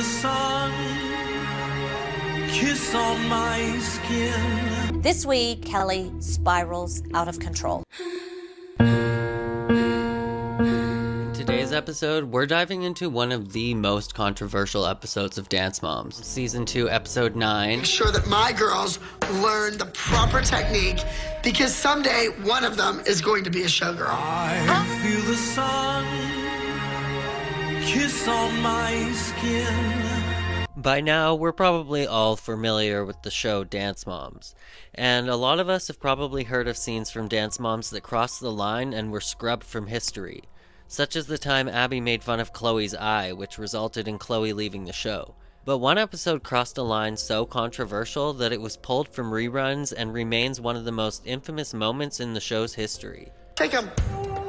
the sun kiss on my skin. This week, Kelly spirals out of control. In today's episode, we're diving into one of the most controversial episodes of Dance Moms. Season 2, Episode 9. Make sure that my girls learn the proper technique because someday one of them is going to be a showgirl. I feel the sun kiss on my skin. By now, we're probably all familiar with the show Dance Moms, and a lot of us have probably heard of scenes from Dance Moms that crossed the line and were scrubbed from history, such as the time Abby made fun of Chloe's eye, which resulted in Chloe leaving the show. But one episode crossed a line so controversial that it was pulled from reruns and remains one of the most infamous moments in the show's history. Take them.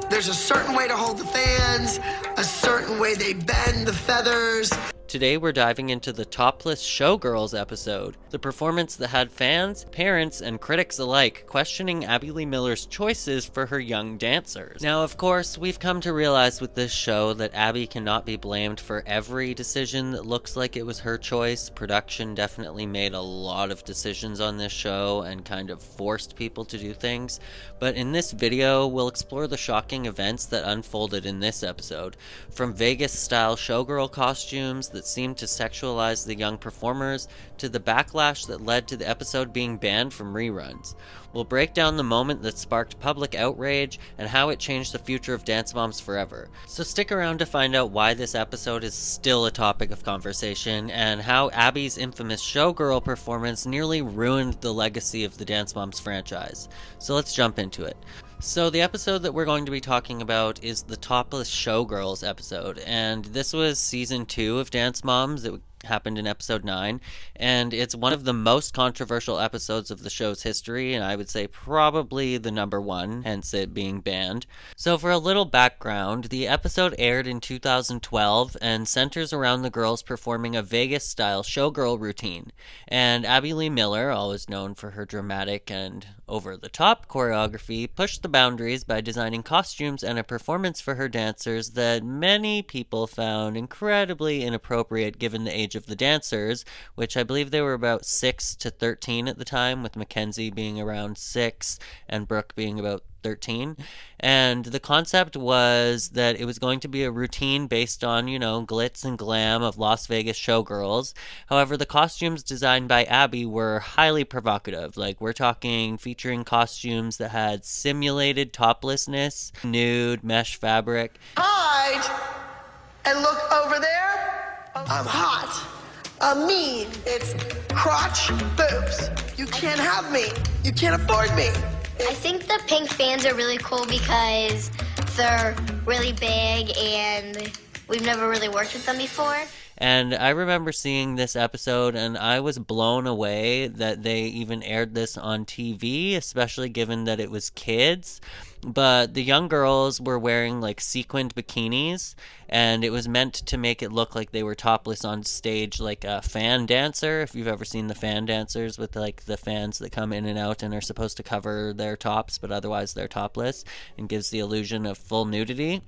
There's a certain way to hold the fans, a certain way they bend the feathers. Today we're diving into the topless Showgirls episode, the performance that had fans, parents, and critics alike questioning Abby Lee Miller's choices for her young dancers. Now, of course, we've come to realize with this show that Abby cannot be blamed for every decision that looks like it was her choice. Production definitely made a lot of decisions on this show and kind of forced people to do things, but in this video, we'll explore the shocking events that unfolded in this episode, from Vegas-style showgirl costumes that seemed to sexualize the young performers, to the backlash that led to the episode being banned from reruns. We'll break down the moment that sparked public outrage and how it changed the future of Dance Moms forever. So stick around to find out why this episode is still a topic of conversation, and how Abby's infamous showgirl performance nearly ruined the legacy of the Dance Moms franchise. So let's jump into it. So the episode that we're going to be talking about is the Topless Showgirls episode, and this was season 2 of Dance Moms. It happened in episode 9, and it's one of the most controversial episodes of the show's history, and I would say probably the number one, hence it being banned. So for a little background, the episode aired in 2012 and centers around the girls performing a Vegas-style showgirl routine, and Abby Lee Miller, always known for her dramatic and over-the-top choreography, pushed the boundaries by designing costumes and a performance for her dancers that many people found incredibly inappropriate given the age of the dancers, which I believe they were about 6 to 13 at the time, with Mackenzie being around 6 and Brooke being about 13. And the concept was that it was going to be a routine based on, glitz and glam of Las Vegas showgirls. However, the costumes designed by Abby were highly provocative. Like, we're talking featuring costumes that had simulated toplessness, nude, mesh fabric. Hide and look over there. I'm hot. I'm mean. It's crotch, boobs. You can't have me. You can't afford me. I think the pink fans are really cool because they're really big and we've never really worked with them before. And I remember seeing this episode and I was blown away that they even aired this on TV, especially given that it was kids. But the young girls were wearing like sequined bikinis, and it was meant to make it look like they were topless on stage, like a fan dancer. If you've ever seen the fan dancers with like the fans that come in and out and are supposed to cover their tops, but otherwise they're topless, and gives the illusion of full nudity.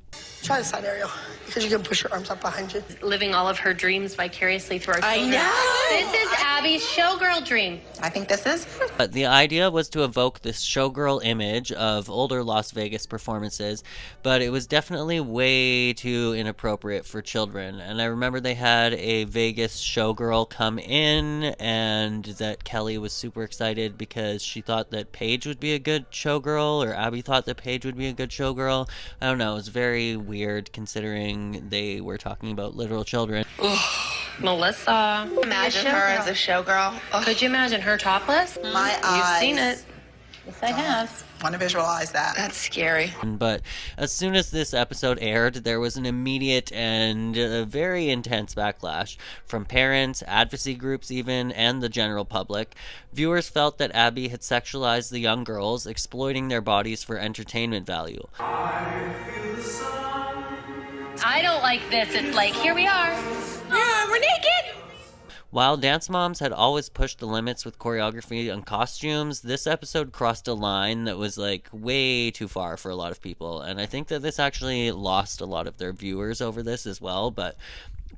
Try the side aerial because you can push your arms up behind you. Living all of her dreams vicariously through our children. I know. This is Abby's showgirl dream. I think this is. But the idea was to evoke this showgirl image of older Las Vegas performances, but it was definitely way too inappropriate for children. And I remember they had a Vegas showgirl come in, and that Kelly was super excited because she thought that Paige would be a good showgirl, or Abby thought that Paige would be a good showgirl. I don't know, it was very weird considering they were talking about literal children. Melissa. Imagine her as a showgirl. Could you imagine her topless? My eyes. You've seen it. Yes, I have. Want to visualize that. That's scary. But as soon as this episode aired, there was an immediate and very intense backlash from parents, advocacy groups even, and the general public. Viewers felt that Abby had sexualized the young girls, exploiting their bodies for entertainment value. I don't like this. It's like, here we are. Yeah, we're naked. While Dance Moms had always pushed the limits with choreography and costumes, this episode crossed a line that was like way too far for a lot of people, and I think that this actually lost a lot of their viewers over this as well. But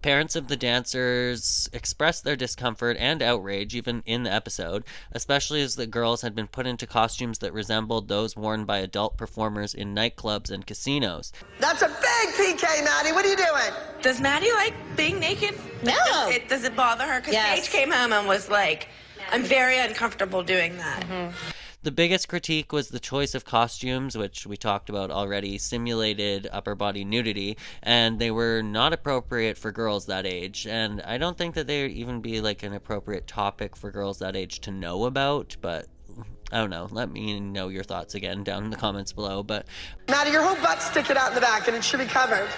Parents of the dancers expressed their discomfort and outrage even in the episode, especially as the girls had been put into costumes that resembled those worn by adult performers in nightclubs and casinos. That's a big PK, Maddie. What are you doing? Does Maddie like being naked? No. Does it bother her? Because Yes. Paige came home and was like, I'm very uncomfortable doing that. The biggest critique was the choice of costumes, which we talked about already, simulated upper body nudity, and they were not appropriate for girls that age. And I don't think that they would even be like an appropriate topic for girls that age to know about, but I don't know. Let me know your thoughts again down in the comments below. But Maddie, your whole butt's sticking out in the back, and it should be covered.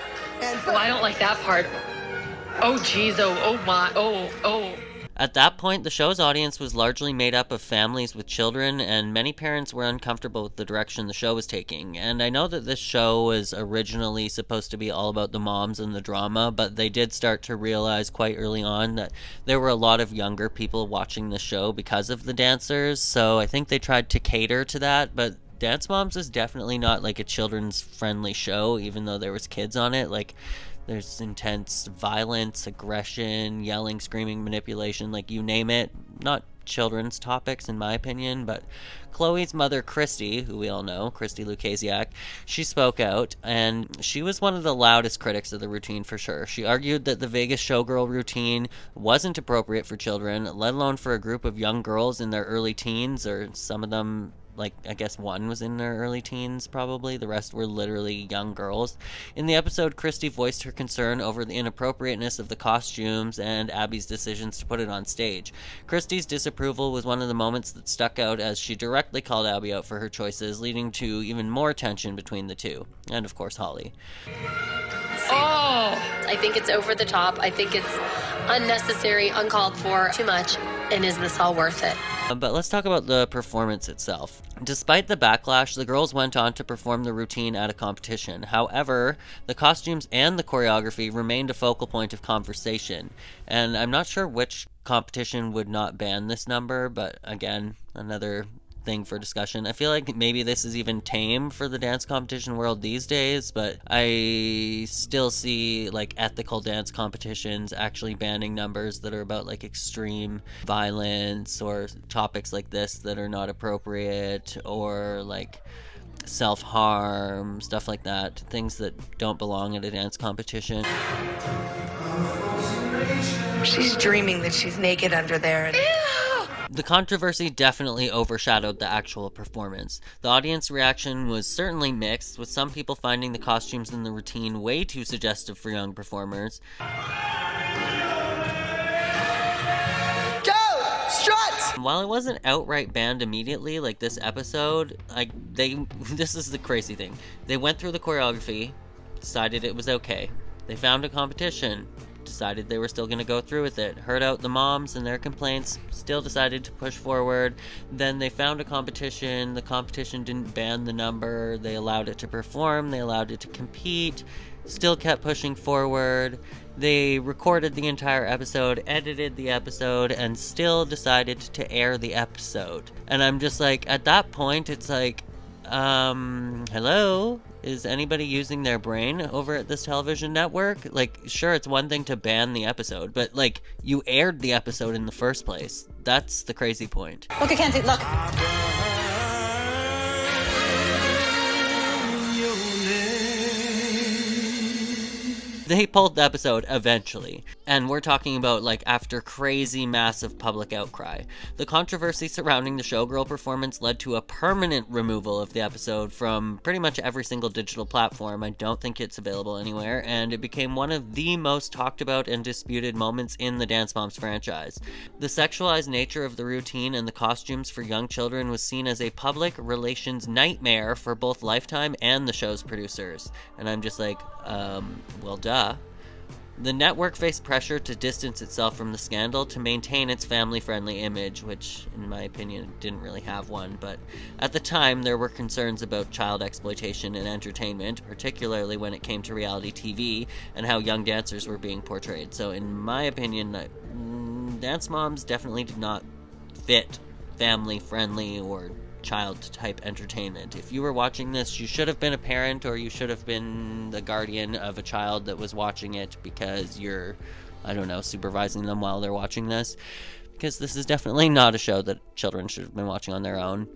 And Oh, I don't like that part. Oh, geez. Oh, my. Oh. at that point, the show's audience was largely made up of families with children, and many parents were uncomfortable with the direction the show was taking. And I know that this show was originally supposed to be all about the moms and the drama, but they did start to realize quite early on that there were a lot of younger people watching the show because of the dancers, so I think they tried to cater to that, but Dance Moms is definitely not like a children's friendly show, even though there was kids on it. Like, there's intense violence, aggression, yelling, screaming, manipulation, like you name it. Not children's topics in my opinion, but Chloe's mother, Christy, who we all know, Christy Lukasiak, she spoke out, and she was one of the loudest critics of the routine for sure. She argued that the Vegas Showgirl routine wasn't appropriate for children, let alone for a group of young girls in their early teens, or some of them, like, I guess one was in their early teens, probably. The rest were literally young girls. In the episode, Christy voiced her concern over the inappropriateness of the costumes and Abby's decisions to put it on stage. Christy's disapproval was one of the moments that stuck out, as she directly called Abby out for her choices, leading to even more tension between the two. And, of course, Holly. Oh. I think it's over the top. I think it's unnecessary, uncalled for, too much. And is this all worth it? But let's talk about the performance itself. Despite the backlash, the girls went on to perform the routine at a competition. However, the costumes and the choreography remained a focal point of conversation. And I'm not sure which competition would not ban this number, but again, another thing for discussion. I feel like maybe this is even tame for the dance competition world these days, but I still see like ethical dance competitions actually banning numbers that are about like extreme violence or topics like this that are not appropriate, or like self-harm, stuff like that, things that don't belong at a dance competition. She's dreaming that she's naked under there. And The controversy definitely overshadowed the actual performance. The audience reaction was certainly mixed, with some people finding the costumes in the routine way too suggestive for young performers. go! Strut! While it wasn't outright banned immediately, like this episode, this is the crazy thing. They went through the choreography, decided it was okay. They found a competition, decided they were still going to go through with it, heard out the moms and their complaints, still decided to push forward. Then they found a competition, the competition didn't ban the number, they allowed it to perform, they allowed it to compete, still kept pushing forward. They recorded the entire episode, edited the episode, and still decided to air the episode. And I'm just like, at that point, it's like, hello? Is anybody using their brain over at this television network? Like, sure, it's one thing to ban the episode, but, like, you aired the episode in the first place. That's the crazy point. Look, Mackenzie, look. They pulled the episode eventually, and we're talking about like after crazy massive public outcry. The controversy surrounding the Showgirl performance led to a permanent removal of the episode from pretty much every single digital platform. I don't think it's available anywhere, and it became one of the most talked about and disputed moments in the Dance Moms franchise. The sexualized nature of the routine and the costumes for young children was seen as a public relations nightmare for both Lifetime and the show's producers. And I'm just like, well, duh. The network faced pressure to distance itself from the scandal to maintain its family-friendly image, which, in my opinion, didn't really have one, but at the time there were concerns about child exploitation in entertainment, particularly when it came to reality TV and how young dancers were being portrayed. So in my opinion, Dance Moms definitely did not fit family-friendly or child type entertainment. If you were watching this, you should have been a parent, or you should have been the guardian of a child that was watching it, because you're, I don't know, supervising them while they're watching this, because this is definitely not a show that children should have been watching on their own.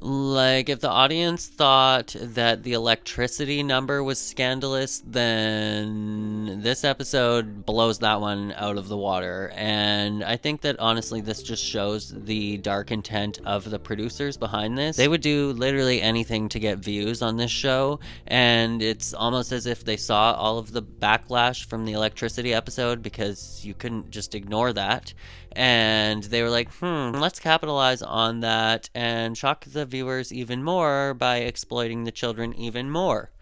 Like, if the audience thought that the electricity number was scandalous, then this episode blows that one out of the water. And I think that, honestly, this just shows the dark intent of the producers behind this. They would do literally anything to get views on this show, and it's almost as if they saw all of the backlash from the electricity episode, because you couldn't just ignore that. And they were like, let's capitalize on that and shock the viewers even more by exploiting the children even more.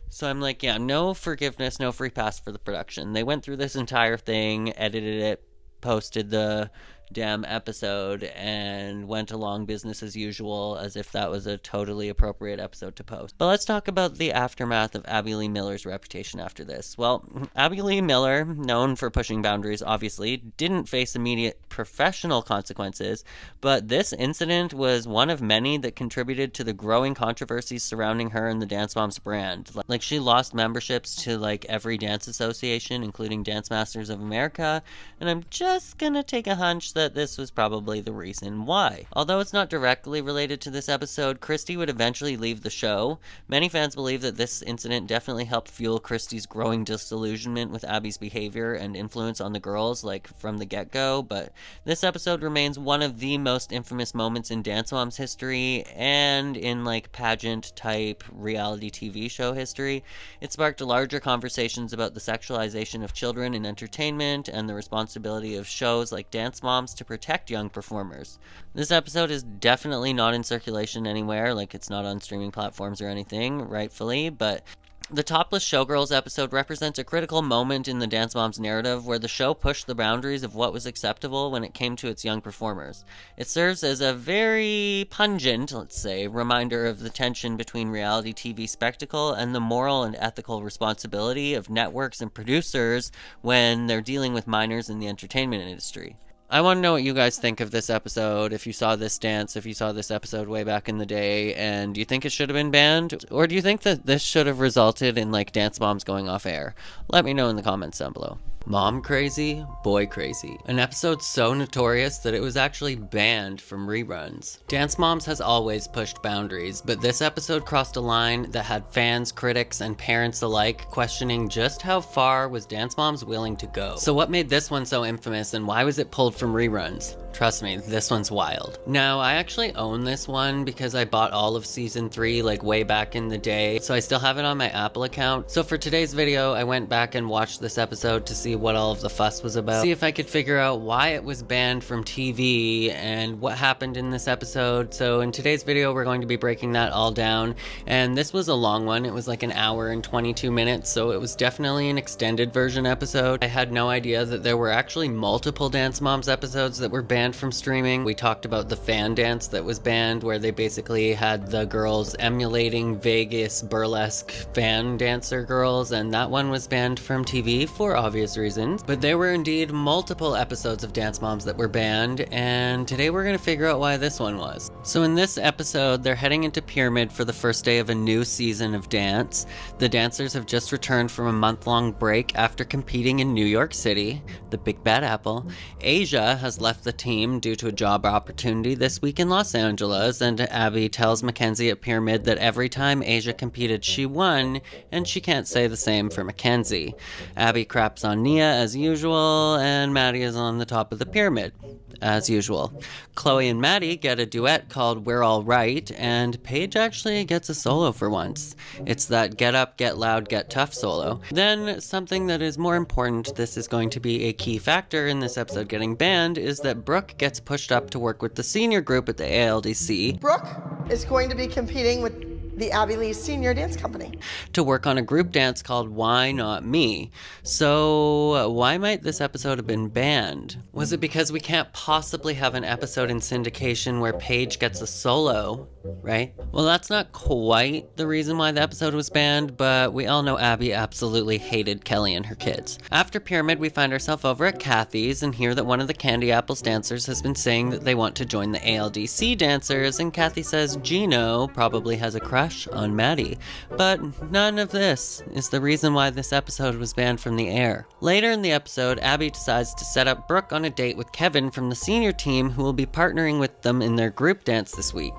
So I'm like, yeah, no forgiveness, no free pass for the production. They went through this entire thing, edited it, posted the damn episode, and went along business as usual, as if that was a totally appropriate episode to post. But let's talk about the aftermath of Abby Lee Miller's reputation after this. Well, Abby Lee Miller, known for pushing boundaries, obviously, didn't face immediate professional consequences, but this incident was one of many that contributed to the growing controversies surrounding her and the Dance Moms brand. Like, she lost memberships to, like, every dance association, including Dance Masters of America, and I'm just gonna take a hunch that this was probably the reason why. Although it's not directly related to this episode, Christy would eventually leave the show. Many fans believe that this incident definitely helped fuel Christy's growing disillusionment with Abby's behavior and influence on the girls, like, from the get-go, but this episode remains one of the most infamous moments in Dance Moms history and in, like, pageant-type reality TV show history. It sparked larger conversations about the sexualization of children in entertainment and the responsibility of shows like Dance Moms to protect young performers. This episode is definitely not in circulation anywhere, like, it's not on streaming platforms or anything, rightfully, but the Topless Showgirls episode represents a critical moment in the Dance Moms narrative where the show pushed the boundaries of what was acceptable when it came to its young performers. It serves as a very pungent, let's say, reminder of the tension between reality TV spectacle and the moral and ethical responsibility of networks and producers when they're dealing with minors in the entertainment industry. I want to know what you guys think of this episode, if you saw this dance, if you saw this episode way back in the day, and do you think it should have been banned? Or do you think that this should have resulted in, like, Dance Moms going off air? Let me know in the comments down below. Mom Crazy, Boy Crazy. An episode so notorious that it was actually banned from reruns. Dance Moms has always pushed boundaries, but this episode crossed a line that had fans, critics, and parents alike questioning just how far was Dance Moms willing to go. So what made this one so infamous, and why was it pulled from reruns? Trust me, this one's wild. Now, I actually own this one because I bought all of season 3 like way back in the day, so I still have it on my Apple account. So for today's video, I went back and watched this episode to see what all of the fuss was about. See if I could figure out why it was banned from TV and what happened in this episode. So in today's video, we're going to be breaking that all down. And this was a long one. It was like an hour and 22 minutes, so it was definitely an extended version episode. I had no idea that there were actually multiple Dance Moms episodes that were banned from streaming. We talked about the fan dance that was banned, where they basically had the girls emulating Vegas burlesque fan dancer girls, and that one was banned from TV for obvious reasons. But there were indeed multiple episodes of Dance Moms that were banned, and today we're going to figure out why this one was. So in this episode, they're heading into Pyramid for the first day of a new season of dance. The dancers have just returned from a month-long break after competing in New York City, the Big Bad Apple. Asia has left the team due to a job opportunity this week in Los Angeles, and Abby tells Mackenzie at Pyramid that every time Asia competed she won, and she can't say the same for Mackenzie. Abby craps on Nia as usual, and Maddie is on the top of the pyramid, as usual. Chloe and Maddie get a duet called We're All Right, and Paige actually gets a solo for once. It's that get up, get loud, get tough solo. Then, something that is more important, this is going to be a key factor in this episode getting banned, is that Brooke gets pushed up to work with the senior group at the ALDC. Brooke is going to be competing with the Abby Lee Senior Dance Company. To work on a group dance called Why Not Me. So why might this episode have been banned? Was it because we can't possibly have an episode in syndication where Paige gets a solo, right? Well, that's not quite the reason why the episode was banned, but we all know Abby absolutely hated Kelly and her kids. After Pyramid, we find ourselves over at Kathy's and hear that one of the Candy Apples dancers has been saying that they want to join the ALDC dancers, and Kathy says Gino probably has a crush on Maddie. But none of this is the reason why this episode was banned from the air. Later in the episode, Abby decides to set up Brooke on a date with Kevin from the senior team, who will be partnering with them in their group dance this week.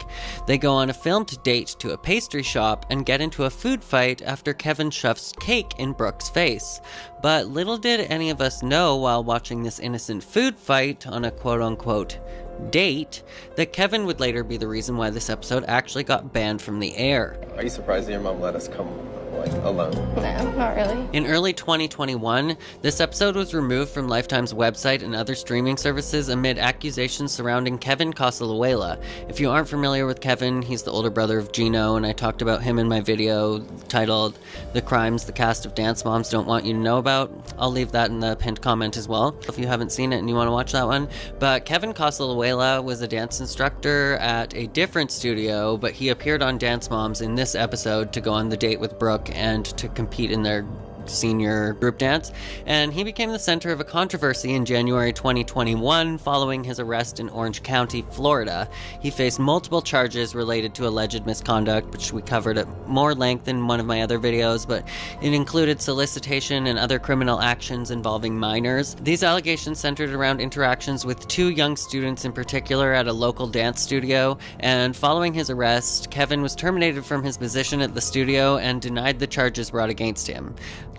They go on a filmed date to a pastry shop and get into a food fight after Kevin shoves cake in Brooke's face. But little did any of us know while watching this innocent food fight on a quote-unquote date that Kevin would later be the reason why this episode actually got banned from the air. Are you surprised that your mom let us come, alone? No, not really. In early 2021, this episode was removed from Lifetime's website and other streaming services amid accusations surrounding Kevin Casaluela. If you aren't familiar with Kevin, he's the older brother of Gino, and I talked about him in my video titled The Crimes the Cast of Dance Moms Don't Want You to Know About. I'll leave that in the pinned comment as well if you haven't seen it and you want to watch that one. But Kevin Casaluela was a dance instructor at a different studio, but he appeared on Dance Moms in this episode to go on the date with Brooke and to compete in their senior group dance, and he became the center of a controversy in January 2021 following his arrest in Orange County, Florida. He faced multiple charges related to alleged misconduct, which we covered at more length in one of my other videos, but it included solicitation and other criminal actions involving minors. These allegations centered around interactions with two young students in particular at a local dance studio, and following his arrest, Kevin was terminated from his position at the studio and denied the charges brought against him.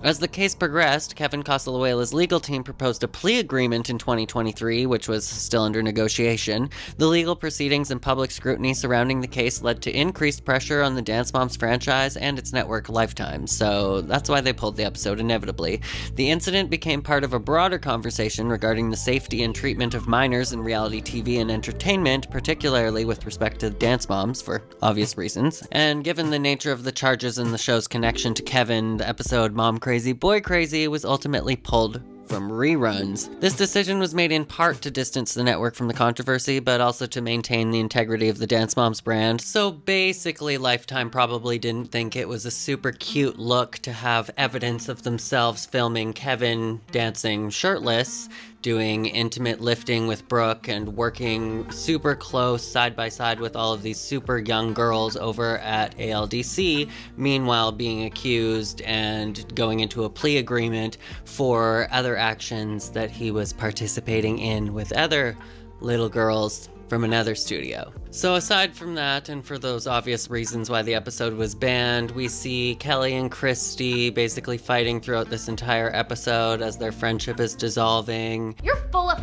As the case progressed, Kevin Casaluela's legal team proposed a plea agreement in 2023, which was still under negotiation. The legal proceedings and public scrutiny surrounding the case led to increased pressure on the Dance Moms franchise and its network Lifetime, so that's why they pulled the episode inevitably. The incident became part of a broader conversation regarding the safety and treatment of minors in reality TV and entertainment, particularly with respect to Dance Moms, for obvious reasons. And given the nature of the charges and the show's connection to Kevin, the episode Mom Crazy Boy Crazy was ultimately pulled from reruns. This decision was made in part to distance the network from the controversy, but also to maintain the integrity of the Dance Moms brand. So basically, Lifetime probably didn't think it was a super cute look to have evidence of themselves filming Kevin dancing shirtless, doing intimate lifting with Brooke, and working super close side by side with all of these super young girls over at ALDC, meanwhile being accused and going into a plea agreement for other actions that he was participating in with other little girls from another studio. So aside from that, and for those obvious reasons why the episode was banned, we see Kelly and Christy basically fighting throughout this entire episode as their friendship is dissolving. You're full of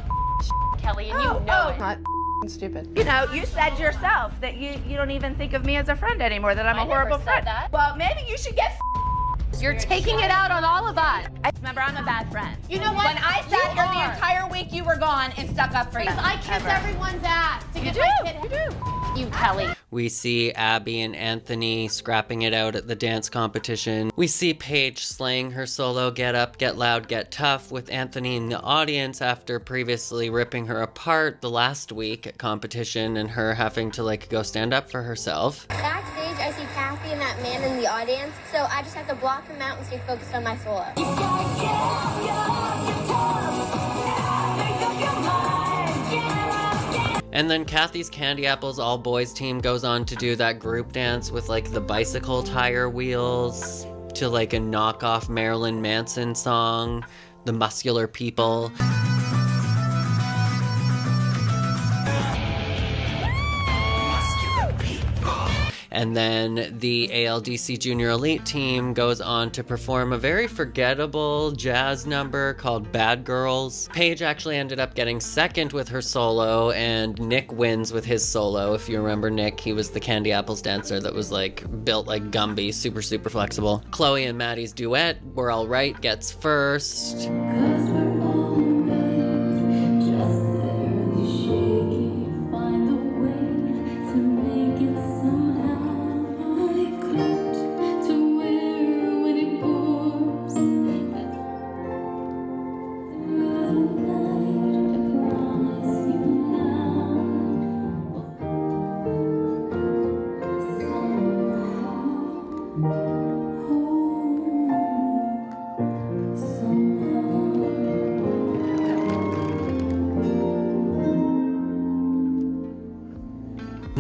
Kelly, and you know it. Not stupid. You know, you said yourself that you don't even think of me as a friend anymore, that I'm a horrible friend. That. Well, maybe you should get You're taking it out on all of us. Remember, I'm a bad friend. You know what? When I sat You here the are. entire week, you were gone and stuck up for you. Because I kiss everyone's ass. To You get do. my kid. You do. You, Kelly. We see Abby and Anthony scrapping it out at the dance competition. We see Paige slaying her solo Get Up, Get Loud, Get Tough with Anthony in the audience after previously ripping her apart the last week at competition and her having to go stand up for herself. Backstage, I see Kathy and that man in the audience, so I just have to block him out and stay focused on my solo. And then Kathy's Candy Apples All Boys team goes on to do that group dance with the bicycle tire wheels to a knockoff Marilyn Manson song, The Muscular People. And then the ALDC Junior Elite team goes on to perform a very forgettable jazz number called Bad Girls. Paige actually ended up getting second with her solo, and Nick wins with his solo. If you remember Nick, he was the Candy Apples dancer that was built like Gumby, super, super flexible. Chloe and Maddie's duet, We're All Right, gets first.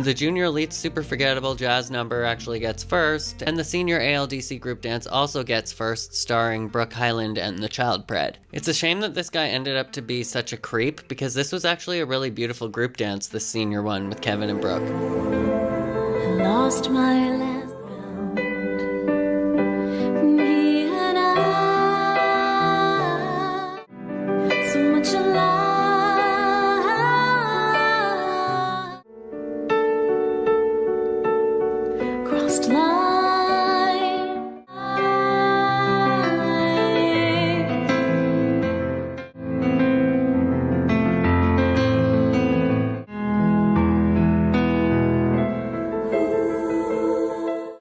The Junior Elite's super forgettable jazz number actually gets first, and the Senior ALDC group dance also gets first, starring Brooke Hyland and the Child Pred. It's a shame that this guy ended up to be such a creep, because this was actually a really beautiful group dance, the senior one with Kevin and Brooke. Lost my last round. Me and I, so much alive. Crossed line.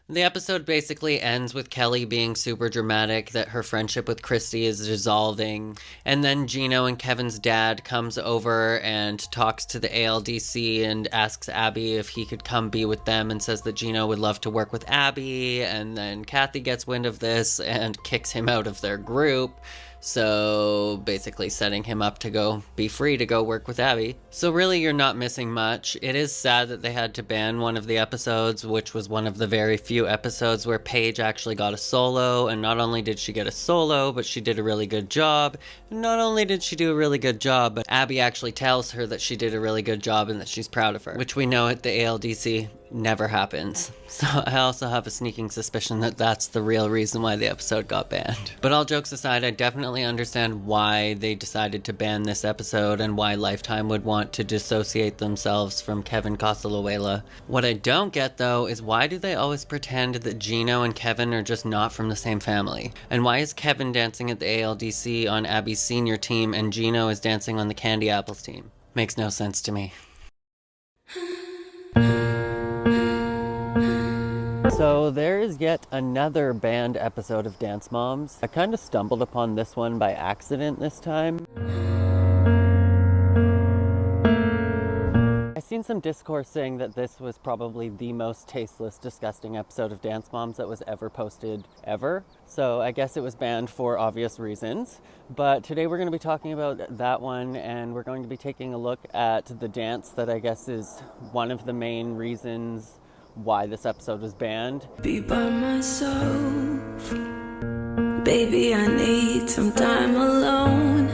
The episode basically ends with Kelly being super dramatic that her friendship with Christy is dissolving, and then Gino and Kevin's dad comes over and talks to the ALDC and asks Abby if he could come be with them and says that Gino would love to work with Abby, and then Kathy gets wind of this and kicks him out of their group. So basically setting him up to go be free to go work with Abby. So really you're not missing much. It is sad that they had to ban one of the episodes, which was one of the very few episodes where Paige actually got a solo, and not only did she get a solo, but she did a really good job. And not only did she do a really good job, but Abby actually tells her that she did a really good job and that she's proud of her, which we know at the ALDC never happens. So I also have a sneaking suspicion that that's the real reason why the episode got banned. But all jokes aside, I definitely understand why they decided to ban this episode and why Lifetime would want to dissociate themselves from Kevin Costoluela. What I don't get though is why do they always pretend that Gino and Kevin are just not from the same family? And why is Kevin dancing at the ALDC on Abby's senior team and Gino is dancing on the Candy Apples team? Makes no sense to me. So there is yet another banned episode of Dance Moms. I kind of stumbled upon this one by accident this time. I've seen some discourse saying that this was probably the most tasteless, disgusting episode of Dance Moms that was ever posted ever. So I guess it was banned for obvious reasons. But today we're going to be talking about that one, and we're going to be taking a look at the dance that I guess is one of the main reasons why this episode was banned. Be by myself, baby, I need some time alone.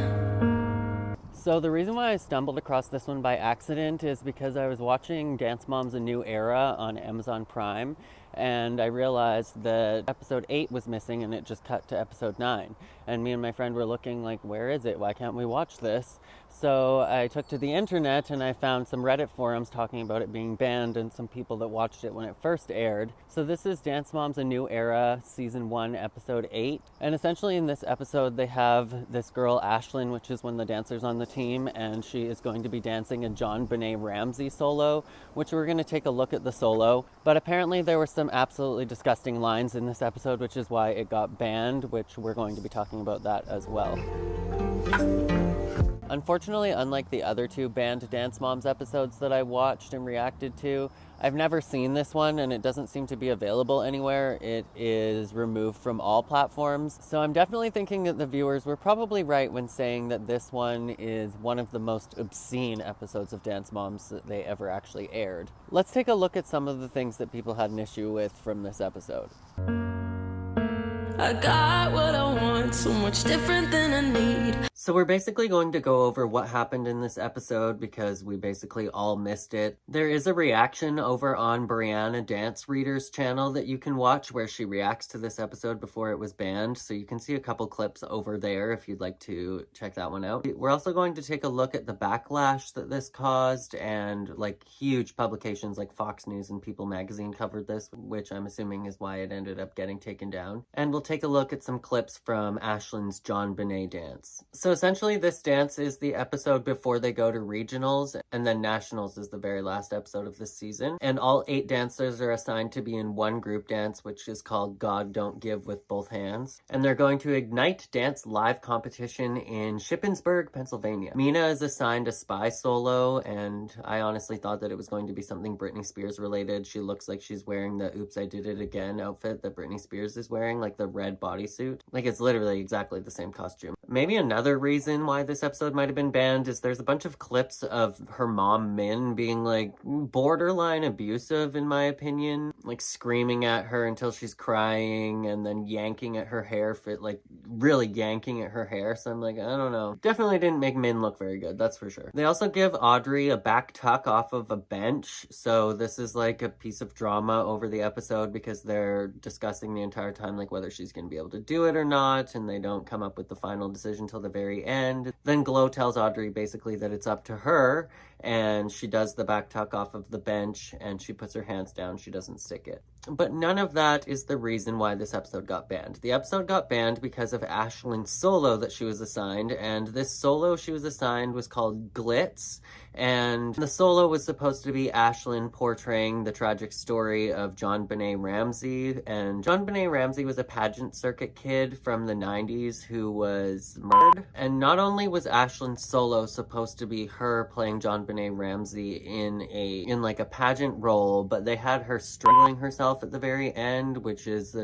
So the reason why I stumbled across this one by accident is because I was watching Dance Moms: A New Era on Amazon Prime, and I realized that episode 8 was missing and it just cut to episode 9. And me and my friend were looking like, where is it? Why can't we watch this? So I took to the internet and I found some Reddit forums talking about it being banned and some people that watched it when it first aired. So this is Dance Moms: A New Era, Season 1, Episode 8. And essentially in this episode they have this girl, Ashlyn, which is one of the dancers on the team, and she is going to be dancing a JonBenet Ramsay solo, which we're going to take a look at the solo. But apparently there were some absolutely disgusting lines in this episode, which is why it got banned, which we're going to be talking about that as well. Unfortunately, unlike the other two banned Dance Moms episodes that I watched and reacted to, I've never seen this one and it doesn't seem to be available anywhere. It is removed from all platforms. So I'm definitely thinking that the viewers were probably right when saying that this one is one of the most obscene episodes of Dance Moms that they ever actually aired. Let's take a look at some of the things that people had an issue with from this episode. I got what I want, so much different than I need. So we're basically going to go over what happened in this episode because we basically all missed it. There is a reaction over on Brianna Dance Reader's channel that you can watch where she reacts to this episode before it was banned. So you can see a couple clips over there if you'd like to check that one out. We're also going to take a look at the backlash that this caused, and like huge publications like Fox News and People Magazine covered this, which I'm assuming is why it ended up getting taken down. And we'll take a look at some clips from Ashlyn's JonBenet dance. So essentially this dance is the episode before they go to regionals, and then nationals is the very last episode of this season. And all 8 dancers are assigned to be in one group dance, which is called God Don't Give with Both Hands. And they're going to Ignite Dance live competition in Shippensburg, Pennsylvania. Mina is assigned a spy solo, and I honestly thought that it was going to be something Britney Spears related. She looks like she's wearing the Oops, I Did It Again outfit that Britney Spears is wearing, like the red bodysuit. Like it's literally exactly the same costume. Maybe another reason why this episode might have been banned is there's a bunch of clips of her mom, Min, being like borderline abusive in my opinion. Like screaming at her until she's crying and then yanking at her hair, like really yanking at her hair. So I'm like, I don't know. Definitely didn't make Min look very good, that's for sure. They also give Audrey a back tuck off of a bench. So this is like a piece of drama over the episode because they're discussing the entire time like whether she's going to be able to do it or not, and they don't come up with the final decision till the very end. Then Glow tells Audrey basically that it's up to her, and she does the back tuck off of the bench and she puts her hands down. She doesn't stick it. But none of that is the reason why this episode got banned. The episode got banned because of Ashlyn's solo that she was assigned, and this solo she was assigned was called Glitz, and the solo was supposed to be Ashlyn portraying the tragic story of JonBenet Ramsay, and JonBenet Ramsay was a pageant circuit kid from the 90s who was murdered. And not only was Ashlyn's solo supposed to be her playing JonBenet Ramsay in like a pageant role, but they had her strangling herself at the very end, which is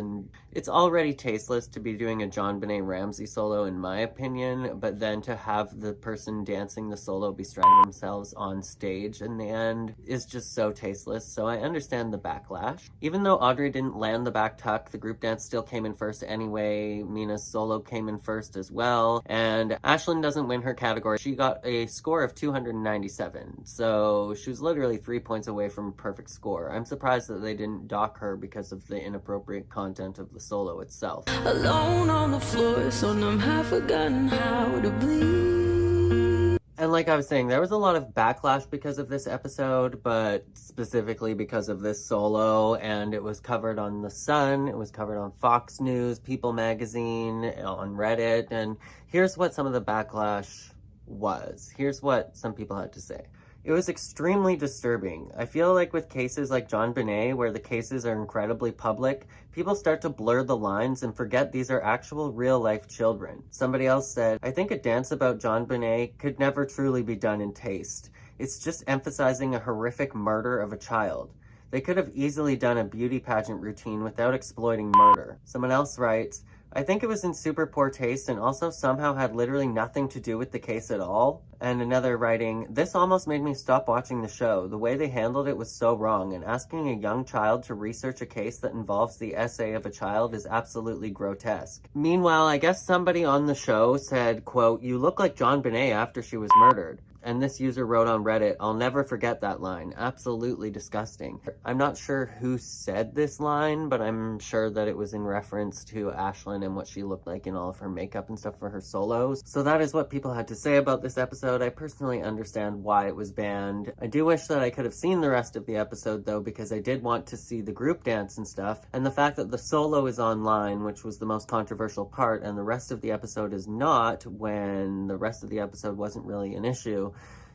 it's already tasteless to be doing a JonBenet Ramsay solo in my opinion, but then to have the person dancing the solo be strangling themselves on stage in the end is just so tasteless. So I understand the backlash. Even though Audrey didn't land the back tuck, the group dance still came in first anyway. Mina's solo came in first as well, and Ashlyn doesn't win her category. She got a score of 297, so she was literally 3 points away from a perfect score. I'm surprised that they didn't dock her because of the inappropriate content of the solo itself. Alone on the floor, so numb, have forgotten how to bleed. And like I was saying, there was a lot of backlash because of this episode, but specifically because of this solo, and it was covered on The Sun, it was covered on Fox News, People Magazine, on Reddit, and here's what some of the backlash was. Here's what some people had to say. It was extremely disturbing. I feel like with cases like JonBenet, where the cases are incredibly public, people start to blur the lines and forget these are actual real-life children. Somebody else said, I think a dance about JonBenet could never truly be done in taste. It's just emphasizing a horrific murder of a child. They could have easily done a beauty pageant routine without exploiting murder. Someone else writes, I think it was in super poor taste and also somehow had literally nothing to do with the case at all. And another writing, this almost made me stop watching the show. The way they handled it was so wrong, and asking a young child to research a case that involves the essay of a child is absolutely grotesque. Meanwhile, I guess somebody on the show said, quote, you look like JonBenet after she was murdered. And this user wrote on Reddit, I'll never forget that line. Absolutely disgusting. I'm not sure who said this line, but I'm sure that it was in reference to Ashlyn and what she looked like in all of her makeup and stuff for her solos. So that is what people had to say about this episode. I personally understand why it was banned. I do wish that I could have seen the rest of the episode though, because I did want to see the group dance and stuff. And the fact that the solo is online, which was the most controversial part, and the rest of the episode is not, when the rest of the episode wasn't really an issue.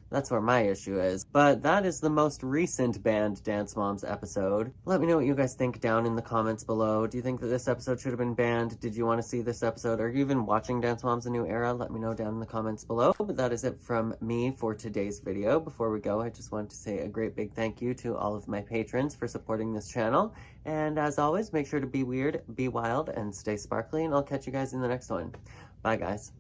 That's where my issue is. But that is the most recent banned Dance Moms episode. Let me know what you guys think down in the comments below. Do you think that this episode should have been banned? Did you want to see this episode? Are you even watching Dance Moms: A New Era? Let me know down in the comments below. But that is it from me for today's video. Before we go, I just wanted to say a great big thank you to all of my patrons for supporting this channel. And as always, make sure to be weird, be wild, and stay sparkly, and I'll catch you guys in the next one. Bye, guys.